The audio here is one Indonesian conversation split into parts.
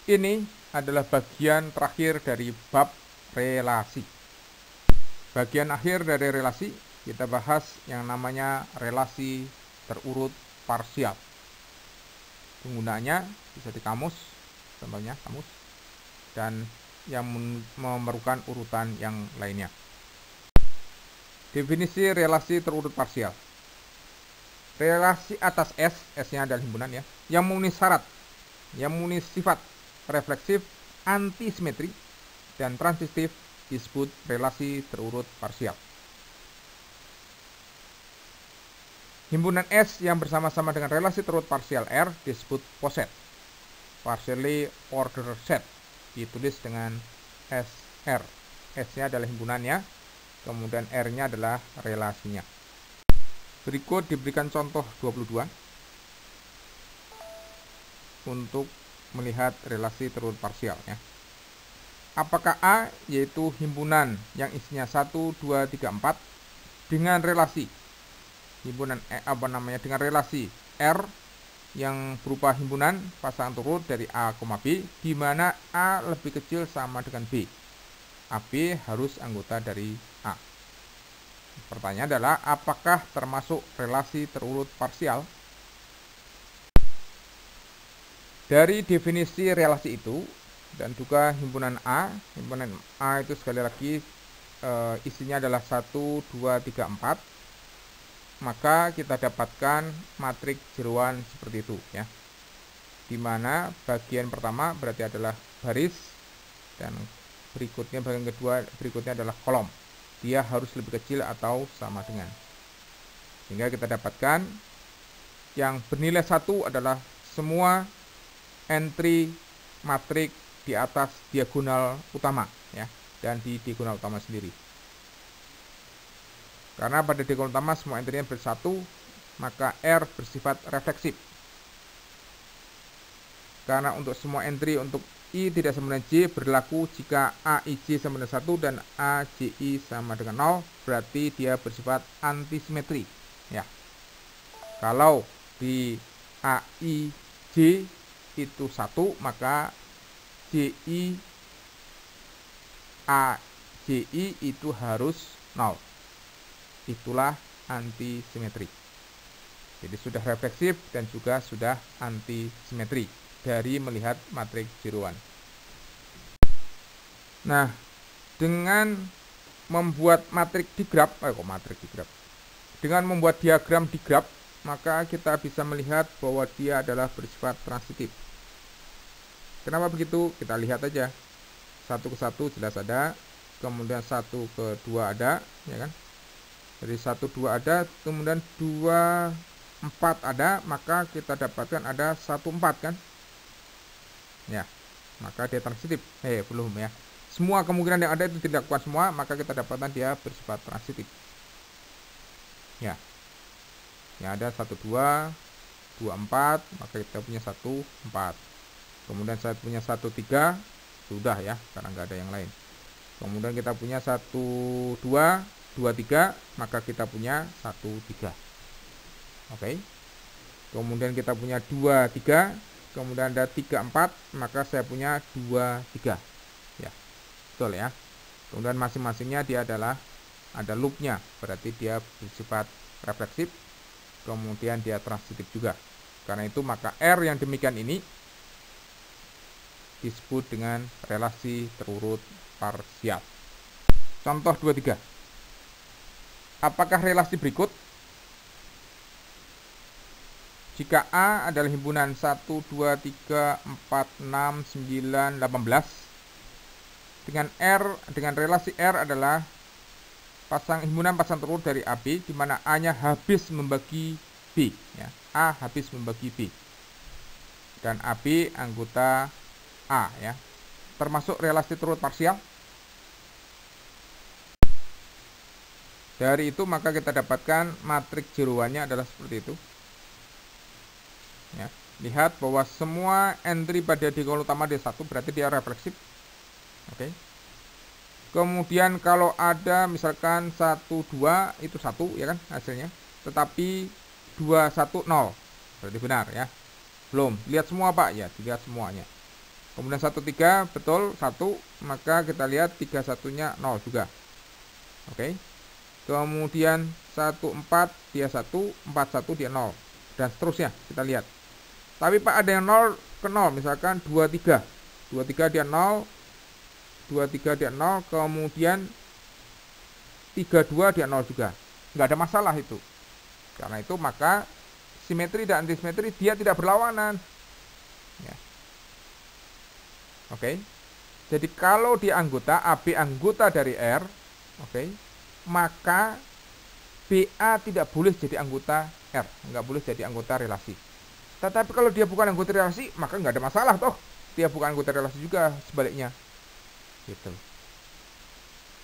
Ini adalah bagian terakhir dari bab relasi. Bagian akhir dari relasi kita bahas yang namanya relasi terurut parsial. Penggunaannya bisa di kamus, contohnya kamus, dan yang memerlukan urutan yang lainnya. Definisi relasi terurut parsial. Relasi atas S, S-nya adalah himpunan ya, yang memenuhi syarat, yang memenuhi sifat refleksif, antisimetri, dan transitif disebut relasi terurut parsial. Himpunan S yang bersama-sama dengan relasi terurut parsial R disebut poset, partially ordered set, ditulis dengan SR. S-nya adalah himpunannya, kemudian R-nya adalah relasinya. Berikut diberikan contoh 22 untuk melihat relasi terurut parsial ya. Apakah A yaitu himpunan yang isinya 1, 2, 3, 4 dengan relasi himpunan dengan relasi R yang berupa himpunan pasangan terurut dari A, B, di mana A lebih kecil sama dengan B. AB harus anggota dari A. Pertanyaan adalah apakah termasuk relasi terurut parsial? Dari definisi relasi itu dan juga himpunan A itu sekali lagi isinya adalah 1, 2, 3, 4, maka kita dapatkan matriks jeroan seperti itu ya, dimana bagian pertama berarti adalah baris dan berikutnya bagian kedua berikutnya adalah kolom. Dia harus lebih kecil atau sama dengan, sehingga kita dapatkan yang bernilai 1 adalah semua entry matrik di atas diagonal utama ya, dan di diagonal utama sendiri. Karena pada diagonal utama semua entry-nya bersatu, maka R bersifat refleksif. Karena untuk semua entry untuk I tidak sama dengan J berlaku jika AIJ sama dengan 1 dan AJI sama dengan 0, berarti dia bersifat antisimetri ya. Kalau di AIJ itu 1, maka JI AJI itu harus 0. Itulah antisimetri. Jadi sudah refleksif dan juga sudah antisimetri dari melihat matriks jeroan. Nah, dengan membuat matriks di graf, dengan membuat diagram di graf, maka kita bisa melihat bahwa dia adalah bersifat transitif. Kenapa begitu? Kita lihat aja. 1 ke 1 jelas ada, kemudian 1 ke 2 ada, ya kan? Jadi 1, 2 ada, kemudian 2, 4 ada, maka kita dapatkan ada 1, 4 kan? Ya, maka dia transitif. Belum ya. Semua kemungkinan yang ada itu tidak kuat semua, maka kita dapatkan dia bersifat transitif. Ya. Yang ada 1, 2, 2, 4, maka kita punya 1, 4. Kemudian saya punya 1, 3, sudah ya, karena nggak ada yang lain. Kemudian kita punya 1, 2, 2, 3, maka kita punya 1, 3. Oke. Kemudian kita punya 2, 3, kemudian ada 3, 4, maka saya punya 2, 3 ya, betul ya. Kemudian masing-masingnya dia adalah ada loopnya, berarti dia bersifat refleksif, kemudian dia transitif juga. Karena itu maka R yang demikian ini disebut dengan relasi terurut parsial. Contoh 23. Apakah relasi berikut? Jika A adalah himpunan 1, 2, 3, 4, 6, 9, 18, dengan relasi R adalah himpunan pasang terurut dari AB, di mana A-nya habis membagi B ya. A habis membagi B. Dan AB anggota A ya. Termasuk relasi terurut parsial. Dari itu maka kita dapatkan matriks jeroannya adalah seperti itu. Ya, lihat bahwa semua entry pada diagonal utama D1 berarti dia refleksif. Oke. Kemudian kalau ada misalkan 1, 2 itu 1 ya kan hasilnya, tetapi 2, 1, 0 berarti benar ya. Belum, lihat semua Pak ya, dilihat semuanya. Kemudian 13 betul 1, maka kita lihat 31-nya 0 juga. Oke. Kemudian 14 dia 1, 41 dia 0, dan seterusnya kita lihat. Tapi Pak ada yang 0 ke 0, misalkan 23. 23 dia 0, 23 dia 0, kemudian 32 dia 0 juga. Nggak ada masalah itu. Karena itu maka simetri dan antisimetri dia tidak berlawanan. Ya. Oke. Jadi kalau di anggota AB anggota dari R, oke, maka BA tidak boleh jadi anggota R, nggak boleh jadi anggota relasi. Tetapi kalau dia bukan anggota relasi, maka nggak ada masalah toh. Dia bukan anggota relasi juga sebaliknya. Gitu.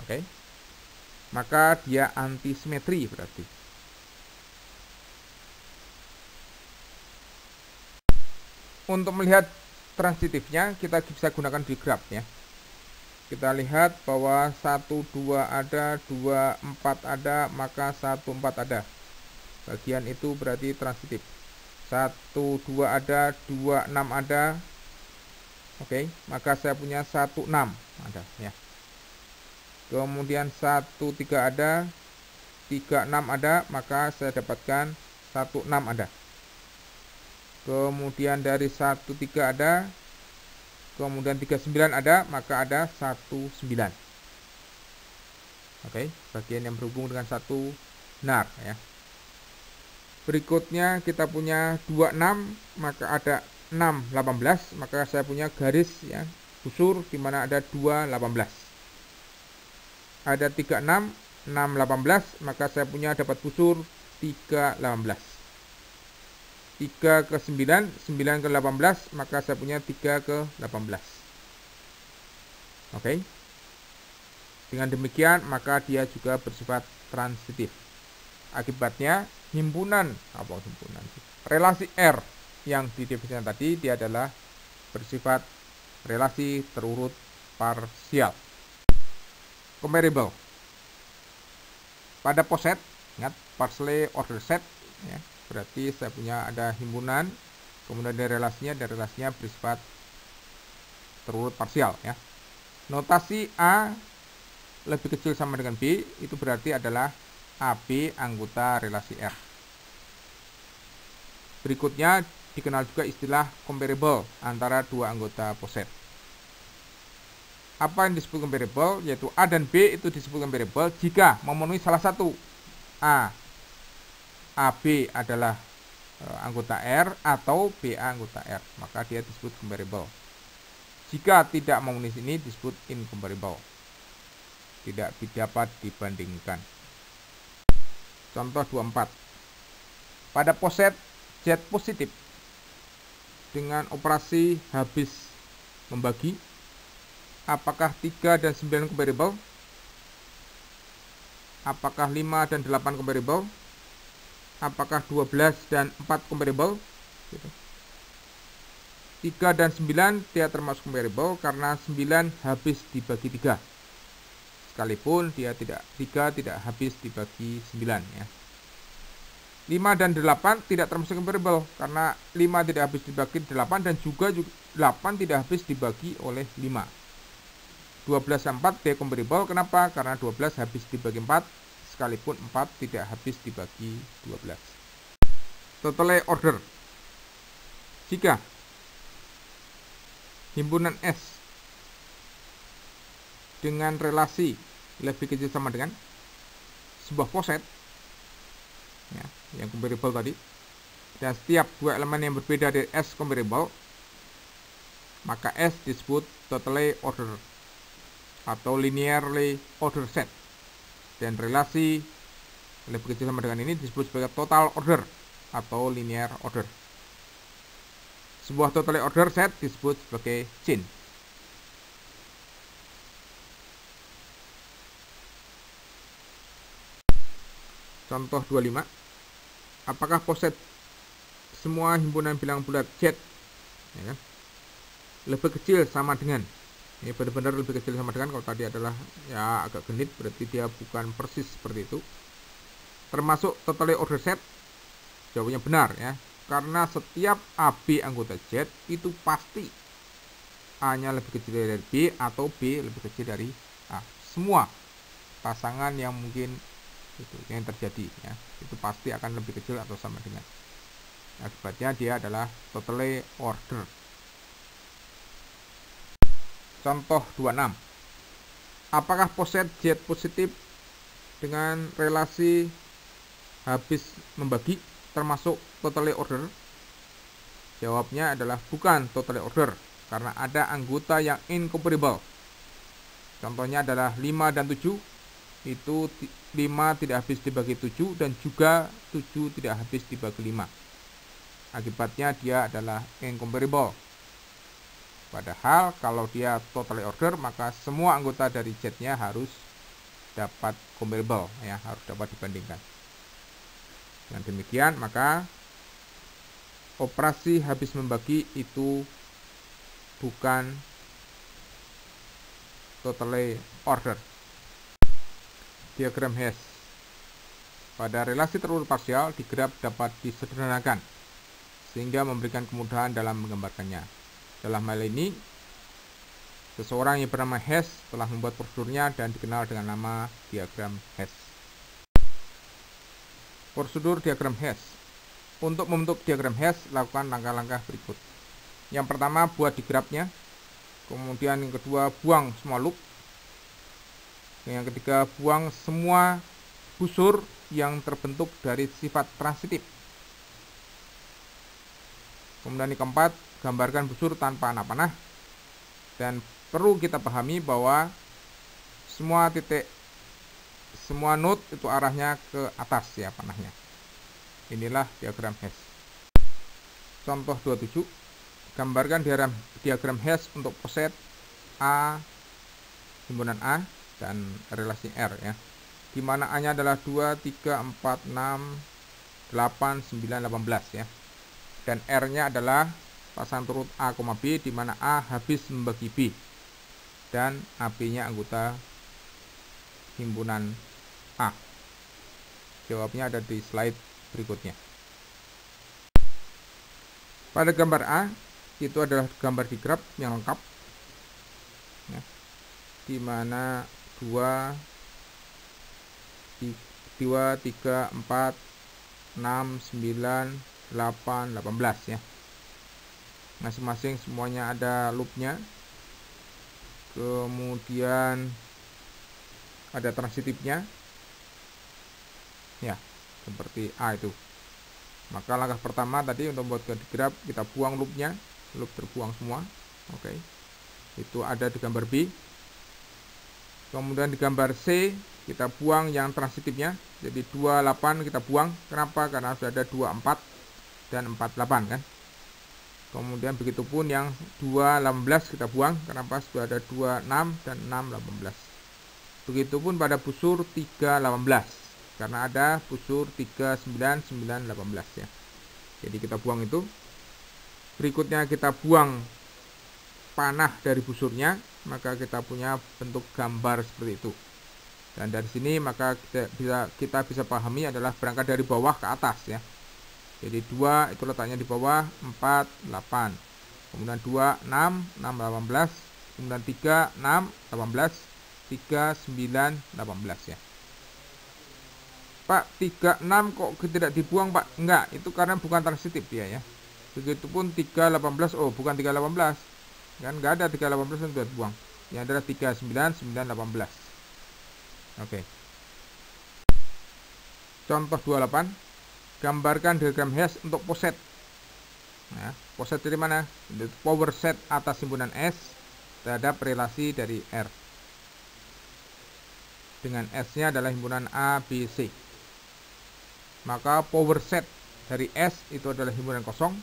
Oke. Maka dia antisimetri berarti. Untuk melihat transitifnya kita bisa gunakan digraf ya. Kita lihat bahwa 1, 2 ada, 2, 4 ada, maka 1, 4 ada. Bagian itu berarti transitif. 1, 2 ada, 2, 6 ada. Oke, maka saya punya 1, 6 ada ya. Kemudian 1, 3 ada, 3, 6 ada, maka saya dapatkan 1, 6 ada. Kemudian dari 1, 3 ada, kemudian 3, 9 ada, maka ada 1, 9. Oke, bagian yang berhubung dengan 1 benar ya. Berikutnya kita punya 2, 6, maka ada 6, 18, maka saya punya garis ya, busur di mana ada 2, 18. Ada 3, 6, 6, 18, maka saya punya dapat busur 3, 18. 3 ke 9, 9 ke 18, maka saya punya 3 ke 18. Oke. Dengan demikian, maka dia juga bersifat transitif. Akibatnya, relasi R yang didefinisikan tadi, dia adalah bersifat relasi terurut parsial. Comparable. Pada poset, ingat, partially ordered set, ya. Berarti saya punya ada himpunan, kemudian ada relasinya bersifat terurut parsial ya. Notasi A lebih kecil sama dengan B, itu berarti adalah AB anggota relasi R. Berikutnya dikenal juga istilah comparable antara dua anggota poset. Apa yang disebut comparable? Yaitu A dan B itu disebut comparable jika memenuhi salah satu. AB adalah anggota R atau BA anggota R, maka dia disebut comparable. Jika tidak memenuhi ini disebut incomparable, tidak dapat dibandingkan. Contoh 24. Pada poset Z positif dengan operasi habis membagi, apakah 3 dan 9 comparable? Apakah 5 dan 8 comparable? Apakah 12 dan 4 comparable? 3 dan 9 dia termasuk comparable karena 9 habis dibagi 3. Sekalipun dia 3 tidak habis dibagi 9 ya. 5 dan 8 tidak termasuk comparable karena 5 tidak habis dibagi 8 dan juga 8 tidak habis dibagi oleh 5. 12 dan 4 dia comparable, kenapa? Karena 12 habis dibagi 4, sekalipun 4 tidak habis dibagi 12. Total order. Jika himpunan S dengan relasi lebih kecil sama dengan sebuah poset ya, yang comparable tadi, dan setiap dua elemen yang berbeda dari S comparable, maka S disebut totally ordered atau linearly ordered set, dan relasi lebih kecil sama dengan ini disebut sebagai total order atau linear order. Sebuah totally ordered set disebut sebagai chain. Contoh 25. Apakah poset semua himpunan bilangan bulat Z ya kan, lebih kecil sama dengan, ini benar-benar lebih kecil sama dengan, kalau tadi adalah ya agak genit, berarti dia bukan persis seperti itu, termasuk totally ordered set? Jawabannya benar ya, karena setiap AB anggota Z itu pasti A-nya lebih kecil dari B atau B lebih kecil dari A. Semua pasangan yang mungkin itu yang terjadi ya, itu pasti akan lebih kecil atau sama dengan. Akibatnya dia adalah totally ordered. Contoh 26. Apakah poset Z positif dengan relasi habis membagi termasuk totally order? Jawabnya adalah bukan totally order, karena ada anggota yang incomparable. Contohnya adalah 5 dan 7. Itu 5 tidak habis dibagi 7 dan juga 7 tidak habis dibagi 5. Akibatnya dia adalah incomparable. Padahal kalau dia totally order, maka semua anggota dari Z-nya harus dapat comparable ya, harus dapat dibandingkan. Dengan demikian maka operasi habis membagi itu bukan totally order. Diagram Hess. Pada relasi terurut parsial, digraf dapat disederhanakan sehingga memberikan kemudahan dalam menggambarkannya. Dalam hal ini, seseorang yang bernama Hess telah membuat prosedurnya dan dikenal dengan nama diagram Hess. Prosedur diagram Hess. Untuk membentuk diagram Hess, lakukan langkah-langkah berikut. Yang pertama, buat digrafnya. Kemudian yang kedua, buang semua loop. Yang ketiga, buang semua busur yang terbentuk dari sifat transitif. Kemudian yang keempat, gambarkan busur tanpa panah. Dan perlu kita pahami bahwa semua titik, semua node itu arahnya ke atas ya panahnya. Inilah diagram Hess. Contoh 27. Gambarkan diagram Hess untuk poset A, himpunan A dan relasi R ya. Di mana A-nya adalah 2, 3, 4, 6, 8, 9, 18 ya. Dan R-nya adalah pasangan turut A, B, di mana A habis membagi B dan AB-nya anggota himpunan A. Jawabnya ada di slide berikutnya. Pada gambar A itu adalah gambar digraf yang lengkap ya, di mana 2, 3, 4, 6, 9, 8, 18 ya. Masing-masing semuanya ada loopnya. Kemudian ada transitifnya. Ya, seperti A itu. Maka langkah pertama tadi untuk membuat digraf, kita buang loopnya. Loop terbuang semua. Oke. Itu ada di gambar B. Kemudian di gambar C kita buang yang transitifnya. Jadi 28 kita buang. Kenapa? Karena sudah ada 24 dan 48 kan. Kemudian begitupun yang 218 kita buang. Kenapa? Sudah ada 26 dan 618. Begitupun pada busur 318 karena ada busur 39, 9, 18 ya. Jadi kita buang itu. Berikutnya kita buang panah dari busurnya, maka kita punya bentuk gambar seperti itu. Dan dari sini maka kita bisa pahami adalah berangkat dari bawah ke atas ya. Jadi 2 itu letaknya di bawah, 4, 8. Kemudian 2, 6, 6, 18. Kemudian 3, 6, 18. 3, 9, 18 ya. Pak, 3, 6 kok tidak dibuang Pak? Enggak, itu karena bukan transitif dia ya. Begitupun 3, 18, oh bukan 3, 18. Kan enggak ada 3, 18 yang sudah dibuang. Yang adalah 3, 9, 9, 18. Oke. Contoh 28. Gambarkan diagram Hess untuk poset. Nah, poset dari mana? Power set atas himpunan S terhadap relasi dari R. Dengan S-nya adalah himpunan A, B, C. Maka power set dari S itu adalah himpunan kosong.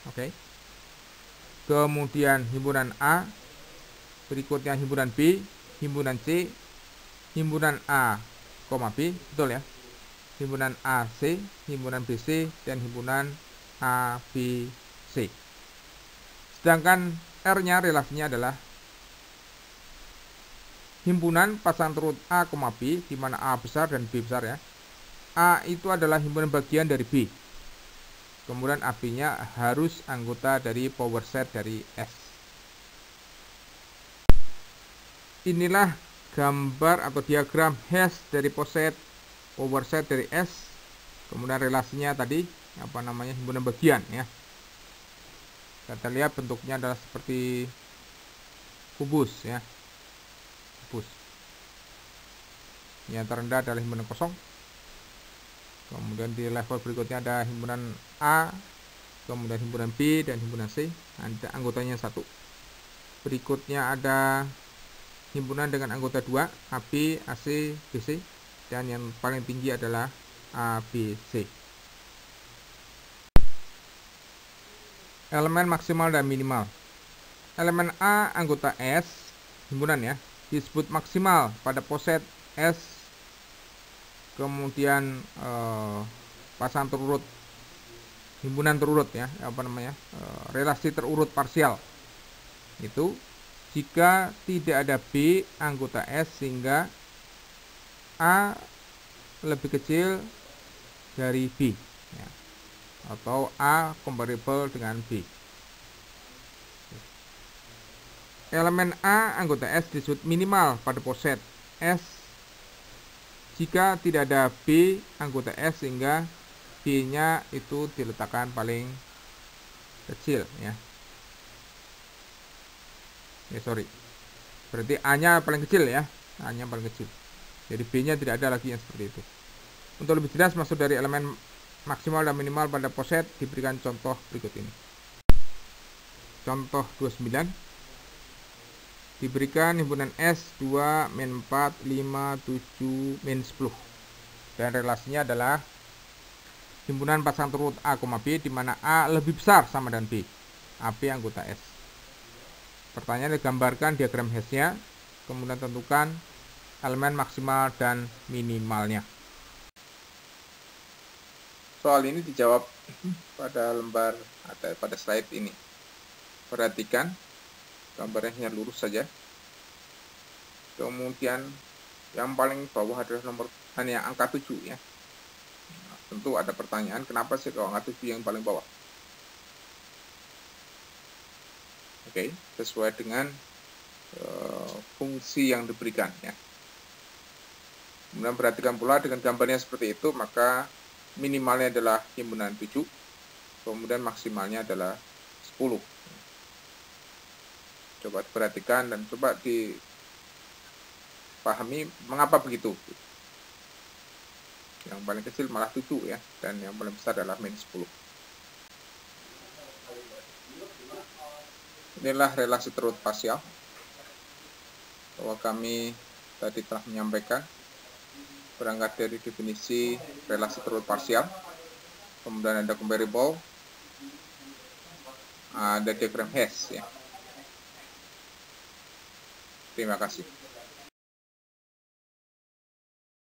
Oke. Kemudian himpunan A, berikutnya himpunan B, himpunan C, himpunan A, B, betul ya? Himpunan AC, himpunan BC, dan himpunan ABC. Sedangkan R-nya relasinya adalah himpunan pasangan turut A, B, di mana A besar dan B besar ya. A itu adalah himpunan bagian dari B. Kemudian AB-nya harus anggota dari power set dari S. inilah gambar atau diagram hash dari poset, power set dari S, kemudian relasinya tadi himpunan bagian ya. Kita lihat bentuknya adalah seperti kubus ya, kubus. Yang terendah adalah himpunan kosong. Kemudian di level berikutnya ada himpunan A, kemudian himpunan B dan himpunan C. Ada anggotanya 1. Berikutnya ada himpunan dengan anggota 2, AB, AC, BC, dan yang paling tinggi adalah ABC. Elemen maksimal dan minimal. Elemen A anggota S, himpunan ya, disebut maksimal pada poset S, kemudian pasangan terurut, himpunan terurut ya, relasi terurut parsial. Itu jika tidak ada B anggota S sehingga A lebih kecil dari B ya, atau A comparable dengan B. Elemen A anggota S disebut minimal pada poset S jika tidak ada B anggota S sehingga B-nya itu diletakkan paling kecil ya. Berarti A-nya paling kecil ya, A-nya paling kecil. Jadi B-nya tidak ada lagi yang seperti itu. Untuk lebih jelas maksud dari elemen maksimal dan minimal pada poset diberikan contoh berikut ini. Contoh 29. Diberikan himpunan S 2, min 4, 5, 7, min 10. Dan relasinya adalah himpunan pasangan terurut A, B, di mana A lebih besar sama dengan B. AB anggota S. Pertanyaannya gambarkan diagram hashnya, kemudian tentukan elemen maksimal dan minimalnya. Soal ini dijawab pada lembar atau pada slide ini. Perhatikan gambarnya hanya lurus saja. Kemudian yang paling bawah adalah hanya angka 7 ya. Nah, tentu ada pertanyaan kenapa sih kalau angka 7 yang paling bawah? Oke, sesuai dengan fungsi yang diberikan ya. Kemudian perhatikan pula dengan gambarnya seperti itu, maka minimalnya adalah himpunan 7, kemudian maksimalnya adalah 10. Coba diperhatikan dan coba dipahami mengapa begitu. Yang paling kecil malah 7 ya, dan yang paling besar adalah min 10. Inilah relasi terurut parsial bahwa kami tadi telah menyampaikan berangkat dari definisi relasi terurut parsial, kemudian ada comparable, ada diagram hash ya. Terima kasih.